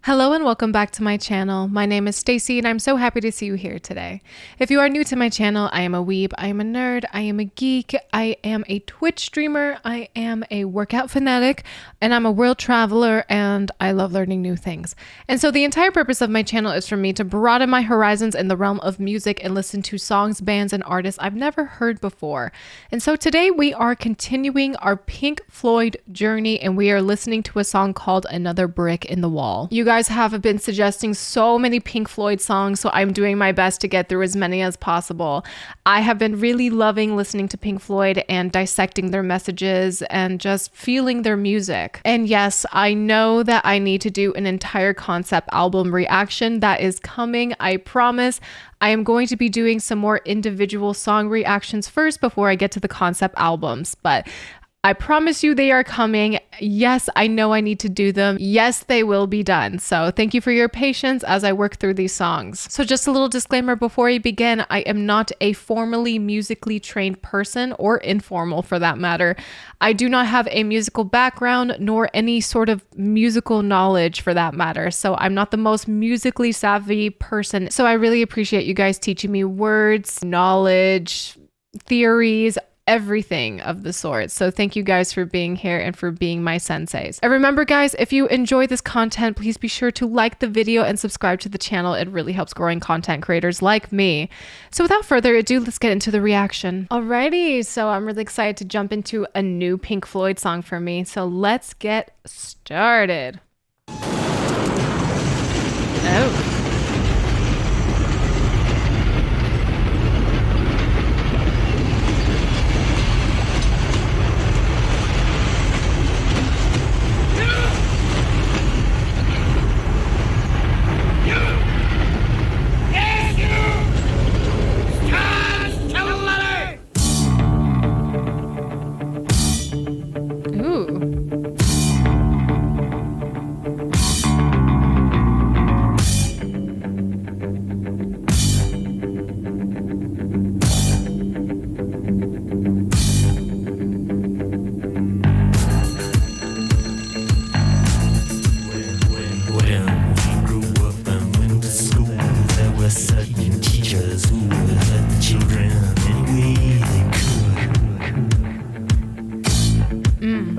Hello and welcome back to my channel. My name is Stacy and I'm so happy to see you here today. If you are new to my channel, I am a weeb, I am a nerd, I am a geek, I am a Twitch streamer, I am a workout fanatic, and I'm a world traveler and I love learning new things. And so the entire purpose of my channel is for me to broaden my horizons in the realm of music and listen to songs, bands, and artists I've never heard before. And so today we are continuing our Pink Floyd journey and we are listening to a song called Another Brick in the Wall. You guys have been suggesting so many Pink Floyd songs, so I'm doing my best to get through as many as possible. I have been really loving listening to Pink Floyd and dissecting their messages and just feeling their music. And yes, I know that I need to do an entire concept album reaction. That is coming, I promise. I am going to be doing some more individual song reactions first before I get to the concept albums, but I promise you they are coming. Yes, I know I need to do them. Yes, they will be done. So thank you for your patience as I work through these songs. So just a little disclaimer before I begin, I am not a formally musically trained person or informal for that matter. I do not have a musical background nor any sort of musical knowledge for that matter. So I'm not the most musically savvy person. So I really appreciate you guys teaching me words, knowledge, theories, everything of the sort. So thank you guys for being here and for being my senseis. And remember guys, if you enjoy this content, please be sure to like the video and subscribe to the channel. It really helps growing content creators like me. So without further ado, let's get into the reaction. Alrighty, so I'm really excited to jump into a new Pink Floyd song for me. So let's get started. Oh.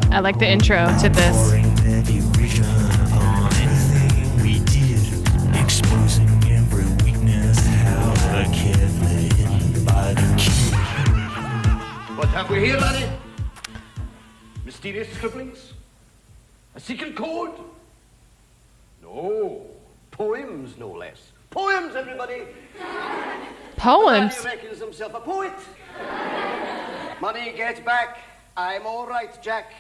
I like the intro to this. What have we here, laddie? Mysterious scribblings? A secret code? No. Poems, no less. Poems, everybody! Poems? He reckons himself a poet. Money, get back. I'm all right, Jack.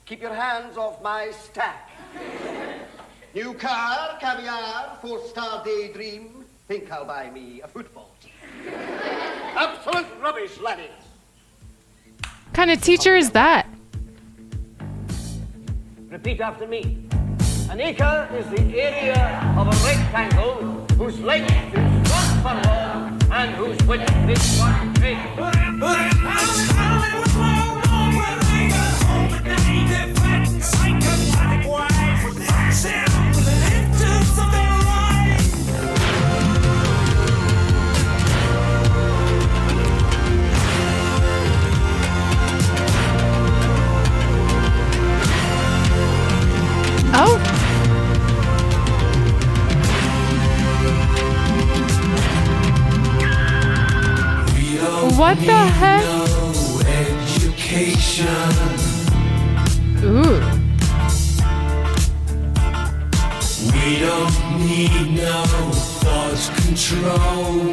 Keep your hands off my stack. New car, caviar, four-star daydream. Think I'll buy me a football team. Absolute rubbish, laddies. What kind of teacher is that? Repeat after me. An acre is the area of a rectangle whose length is 1 furlong and whose width is 1 cubit. Oh. What the heck? Ooh. We don't need no thought control.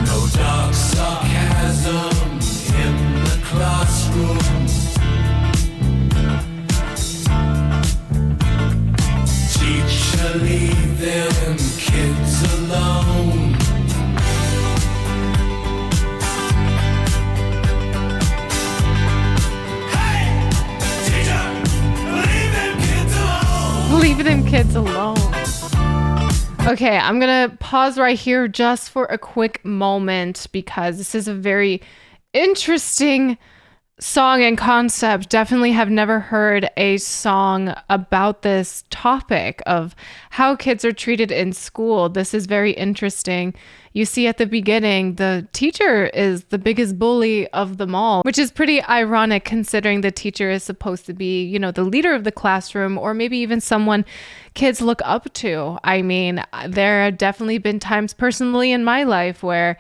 No dark sarcasm in the classroom. Teacher, leave them kids alone. Leave them kids alone. Okay, I'm gonna pause right here just for a quick moment because this is a very interesting song and concept. Definitely have never heard a song about this topic of how kids are treated in school. This is very interesting. You see at the beginning, the teacher is the biggest bully of them all, which is pretty ironic considering the teacher is supposed to be, you know, the leader of the classroom, or maybe even someone kids look up to. I mean, there have definitely been times personally in my life where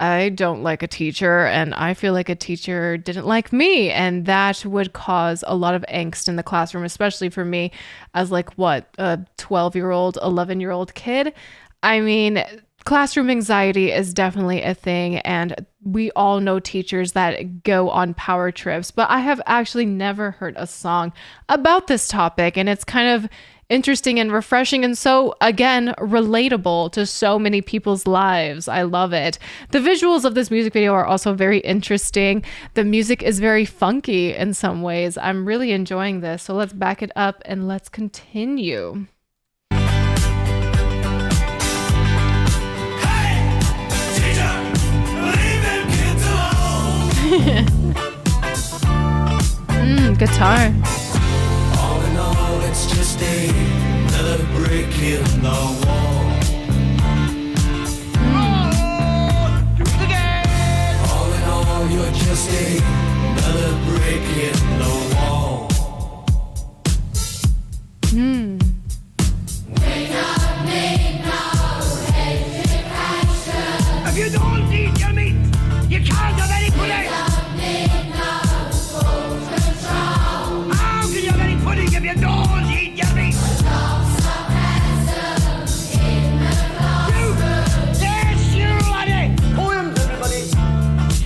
I don't like a teacher and I feel like a teacher didn't like me, and that would cause a lot of angst in the classroom, especially for me as like what, a 12-year-old, 11-year-old kid. I mean, classroom anxiety is definitely a thing, and we all know teachers that go on power trips, but I have actually never heard a song about this topic, and it's kind of interesting and refreshing, and so again relatable to so many people's lives. I love it. The visuals of this music video are also very interesting. The music is very funky in some ways. I'm really enjoying this, so let's back it up and let's continue. Hey, teacher, leave them kids alone. Guitar. All in all, it's just another brick in the wall. Do it again. All in all, you're just another brick in the wall. If you don't eat your meat, you can't have any pudding. How can you have any pudding if you don't eat your meat? You, yes, you laddie. Poems, everybody.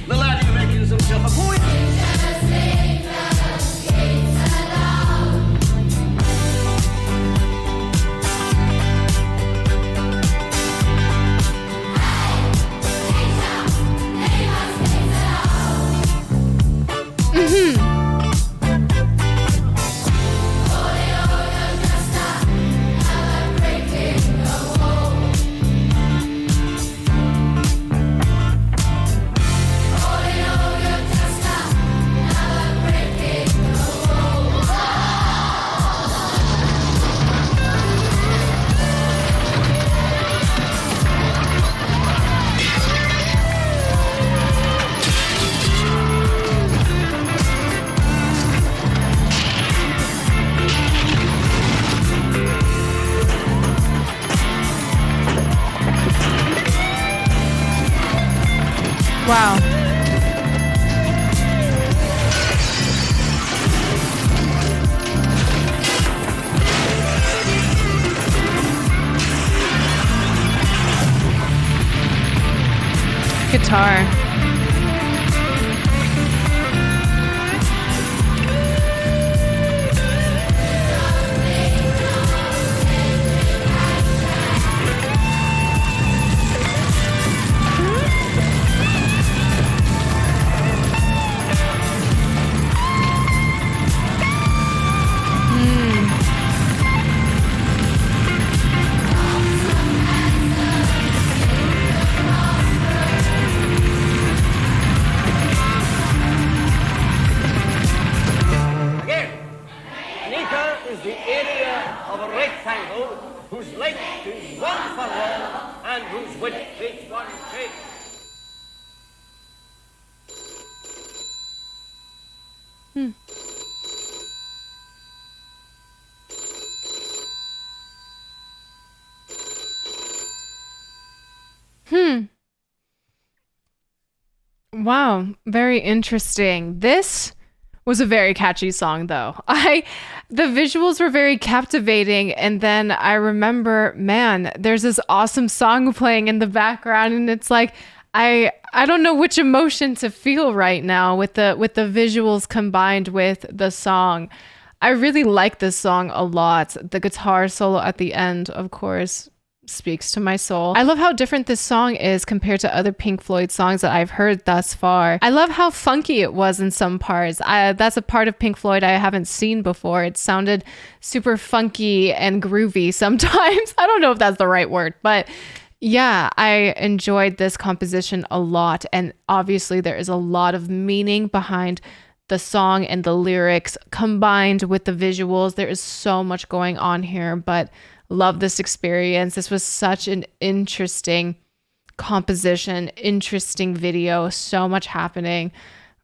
The laddie reckons himself a poet. Wow. Guitar. Again. An acre is the area of a rectangle whose length is 1 furlong and whose width is 1 cubit. Wow, very interesting. This was a very catchy song though. The visuals were very captivating, and then I remember, man, there's this awesome song playing in the background, and it's like I don't know which emotion to feel right now with the visuals combined with the song. I really like this song a lot. The guitar solo at the end, of course, speaks to my soul. I love how different this song is compared to other Pink Floyd songs that I've heard thus far. I love how funky it was in some parts. That's a part of Pink Floyd I haven't seen before. It sounded super funky and groovy sometimes. I don't know if that's the right word, but yeah, I enjoyed this composition a lot. And obviously there is a lot of meaning behind the song and the lyrics combined with the visuals. There is so much going on here, but love this experience. This was such an interesting composition, interesting video, so much happening.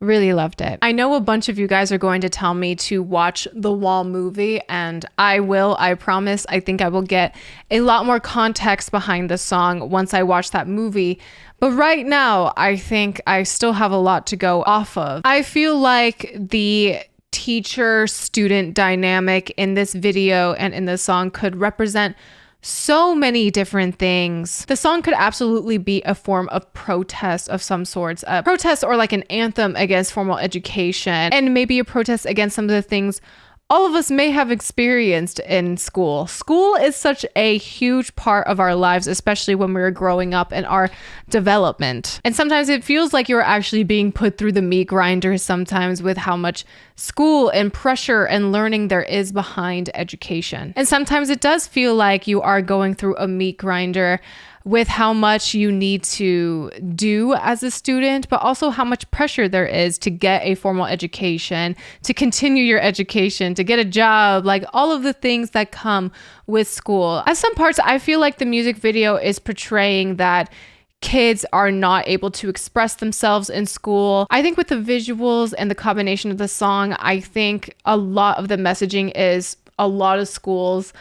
Really loved it. I know a bunch of you guys are going to tell me to watch the Wall movie, and I will, I promise. I think I will get a lot more context behind the song once I watch that movie. But right now, I think I still have a lot to go off of. I feel like the teacher-student dynamic in this video and in this song could represent so many different things. The song could absolutely be a form of protest of some sorts, a protest or like an anthem against formal education, and maybe a protest against some of the things all of us may have experienced in school. School is such a huge part of our lives, especially when we're growing up in our development. And sometimes it feels like you're actually being put through the meat grinder sometimes with how much school and pressure and learning there is behind education. And sometimes it does feel like you are going through a meat grinder with how much you need to do as a student, but also how much pressure there is to get a formal education, to continue your education, to get a job, like all of the things that come with school. At some parts, I feel like the music video is portraying that kids are not able to express themselves in school. I think with the visuals and the combination of the song, I think a lot of the messaging is a lot of schools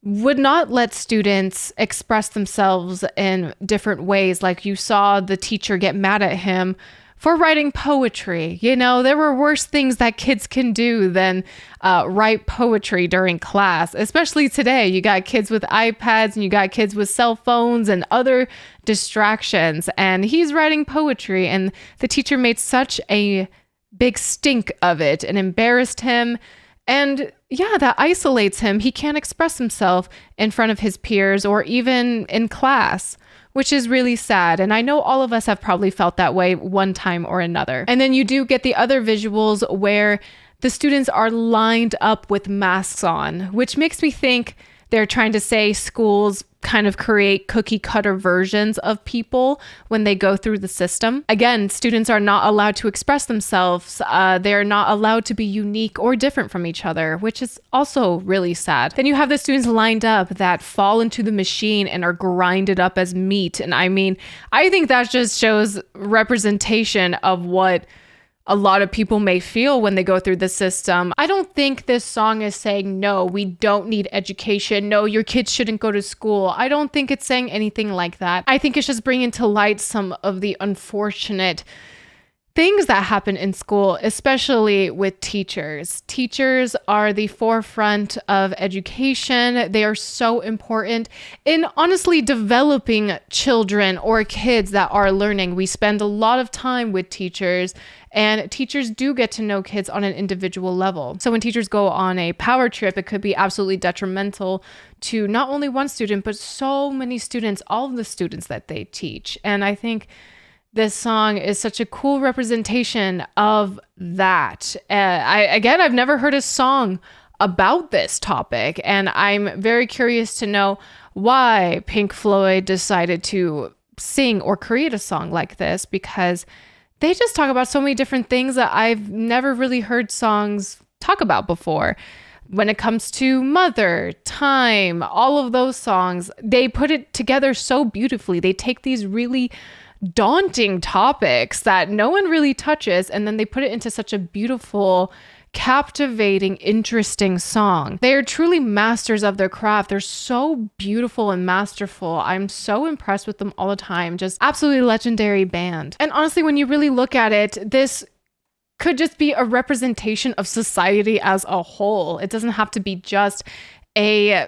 would not let students express themselves in different ways. Like you saw the teacher get mad at him for writing poetry. You know, there were worse things that kids can do than write poetry during class, especially today. You got kids with iPads and you got kids with cell phones and other distractions, and he's writing poetry, and the teacher made such a big stink of it and embarrassed him. And yeah, that isolates him. He can't express himself in front of his peers or even in class, which is really sad. And I know all of us have probably felt that way one time or another. And then you do get the other visuals where the students are lined up with masks on, which makes me think they're trying to say schools kind of create cookie cutter versions of people when they go through the system. Again, students are not allowed to express themselves. They're not allowed to be unique or different from each other, which is also really sad. Then you have the students lined up that fall into the machine and are grinded up as meat. And I mean, I think that just shows representation of what a lot of people may feel when they go through the system. I don't think this song is saying, no, we don't need education. No, your kids shouldn't go to school. I don't think it's saying anything like that. I think it's just bringing to light some of the unfortunate things that happen in school, especially with teachers. Teachers are the forefront of education. They are so important in honestly developing children or kids that are learning. We spend a lot of time with teachers, and teachers do get to know kids on an individual level. So when teachers go on a power trip, it could be absolutely detrimental to not only one student, but so many students, all of the students that they teach. And I think this song is such a cool representation of that. I've never heard a song about this topic, and I'm very curious to know why Pink Floyd decided to sing or create a song like this, because they just talk about so many different things that I've never really heard songs talk about before. When it comes to mother, time, all of those songs, they put it together so beautifully. They take these really daunting topics that no one really touches, and then they put it into such a beautiful, captivating, interesting song. They are truly masters of their craft. They're so beautiful and masterful. I'm so impressed with them all the time. Just absolutely legendary band. And honestly, when you really look at it, this could just be a representation of society as a whole. It doesn't have to be just a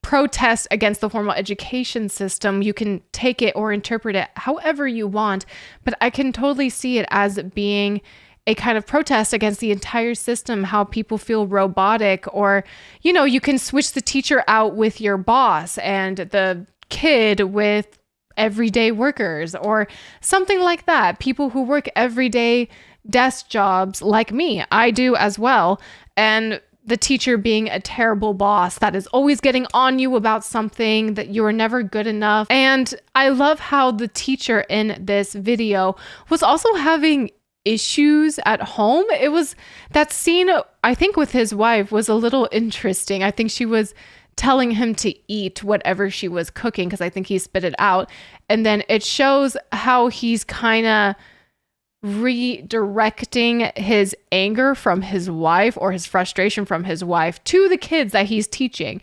protest against the formal education system. You can take it or interpret it however you want, but I can totally see it as being a kind of protest against the entire system, how people feel robotic, or, you know, you can switch the teacher out with your boss and the kid with everyday workers or something like that. People who work everyday desk jobs like me, I do as well. And the teacher being a terrible boss that is always getting on you about something, that you are never good enough. And I love how the teacher in this video was also having issues at home. It was that scene, I think, with his wife was a little interesting. I think she was telling him to eat whatever she was cooking because I think he spit it out. And then it shows how he's kind of redirecting his anger from his wife or his frustration from his wife to the kids that he's teaching.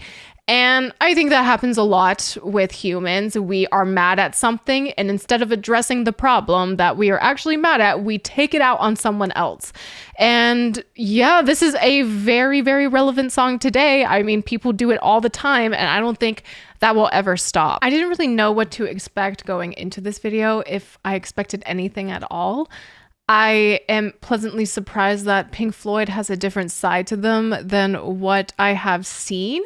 And I think that happens a lot with humans. We are mad at something, and instead of addressing the problem that we are actually mad at, we take it out on someone else. And yeah, this is a very, very relevant song today. I mean, people do it all the time, and I don't think that will ever stop. I didn't really know what to expect going into this video, if I expected anything at all. I am pleasantly surprised that Pink Floyd has a different side to them than what I have seen.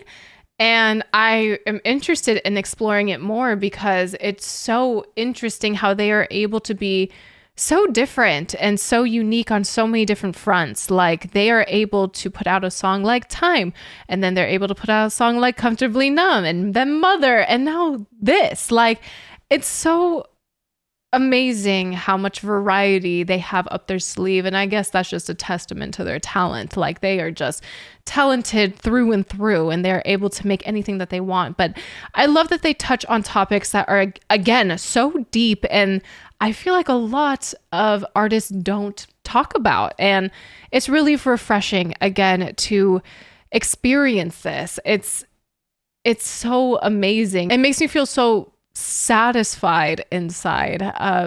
And I am interested in exploring it more because it's so interesting how they are able to be so different and so unique on so many different fronts. Like, they are able to put out a song like Time, and then they're able to put out a song like Comfortably Numb, and then Mother, and now this. Like, it's so amazing how much variety they have up their sleeve. And I guess that's just a testament to their talent. Like, they are just talented through and through, and they're able to make anything that they want. But I love that they touch on topics that are, again, so deep, and I feel like a lot of artists don't talk about. And it's really refreshing, again, to experience this. It's so amazing. It makes me feel so satisfied inside,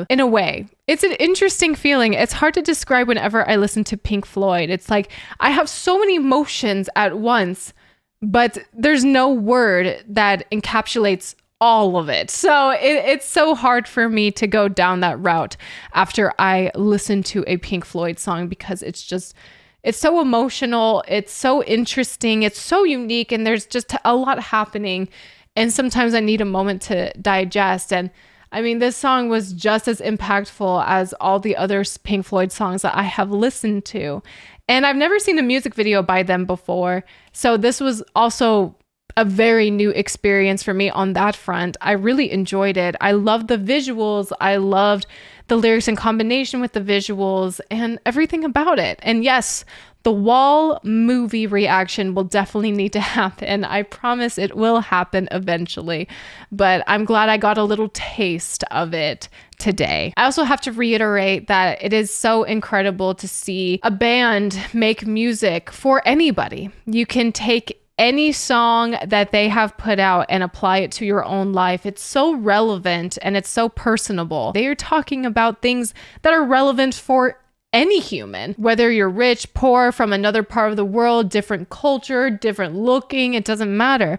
in a way. It's an interesting feeling. It's hard to describe whenever I listen to Pink Floyd. It's like I have so many emotions at once, but there's no word that encapsulates all of it. So it's so hard for me to go down that route after I listen to a Pink Floyd song, because it's so emotional, it's so interesting, it's so unique, and there's just a lot happening. And sometimes I need a moment to digest. And I mean, this song was just as impactful as all the other Pink Floyd songs that I have listened to. And I've never seen a music video by them before. So this was also a very new experience for me on that front. I really enjoyed it. I loved the visuals. I loved the lyrics in combination with the visuals and everything about it. And yes, the Wall movie reaction will definitely need to happen. I promise it will happen eventually, but I'm glad I got a little taste of it today. I also have to reiterate that it is so incredible to see a band make music for anybody. You can take any song that they have put out and apply it to your own life. It's so relevant and it's so personable. They are talking about things that are relevant for any human, whether you're rich, poor, from another part of the world, different culture, different looking, it doesn't matter.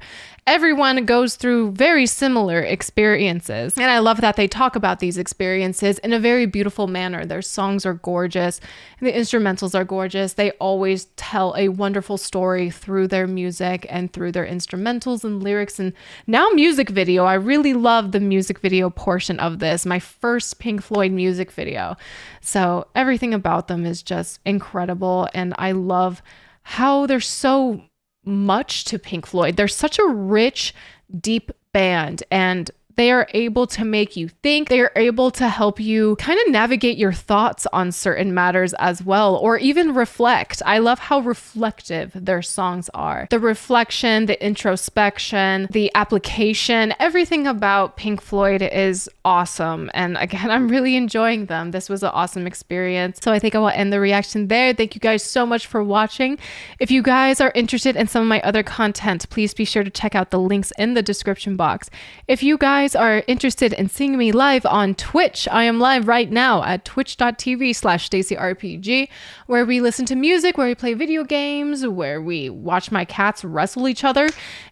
Everyone goes through very similar experiences. And I love that they talk about these experiences in a very beautiful manner. Their songs are gorgeous, and the instrumentals are gorgeous. They always tell a wonderful story through their music and through their instrumentals and lyrics. And now music video. I really love the music video portion of this, my first Pink Floyd music video. So everything about them is just incredible. And I love how they're so much to Pink Floyd. They're such a rich, deep band, and they are able to make you think. They are able to help you kind of navigate your thoughts on certain matters as well, or even reflect. I love how reflective their songs are. The reflection, the introspection, the application, everything about Pink Floyd is awesome. And again, I'm really enjoying them. This was an awesome experience. So I think I will end the reaction there. Thank you guys so much for watching. If you guys are interested in some of my other content, please be sure to check out the links in the description box. If you guys are interested in seeing me live on Twitch, I am live right now at twitch.tv/StaceyRPG, where we listen to music, where we play video games, where we watch my cats wrestle each other,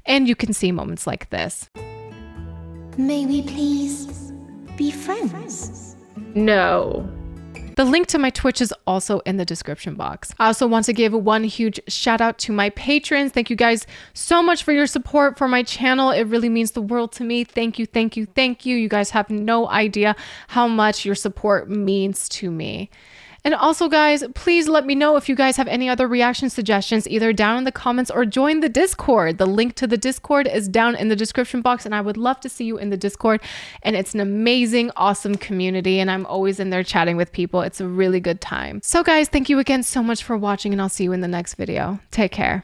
and you can see moments like this. May we please be friends? No. The link to my Twitch is also in the description box. I also want to give one huge shout out to my patrons. Thank you guys so much for your support for my channel. It really means the world to me. Thank you, thank you, thank you. You guys have no idea how much your support means to me. And also, guys, please let me know if you guys have any other reaction suggestions, either down in the comments or join the Discord. The link to the Discord is down in the description box, and I would love to see you in the Discord. And it's an amazing, awesome community, and I'm always in there chatting with people. It's a really good time. So guys, thank you again so much for watching, and I'll see you in the next video. Take care.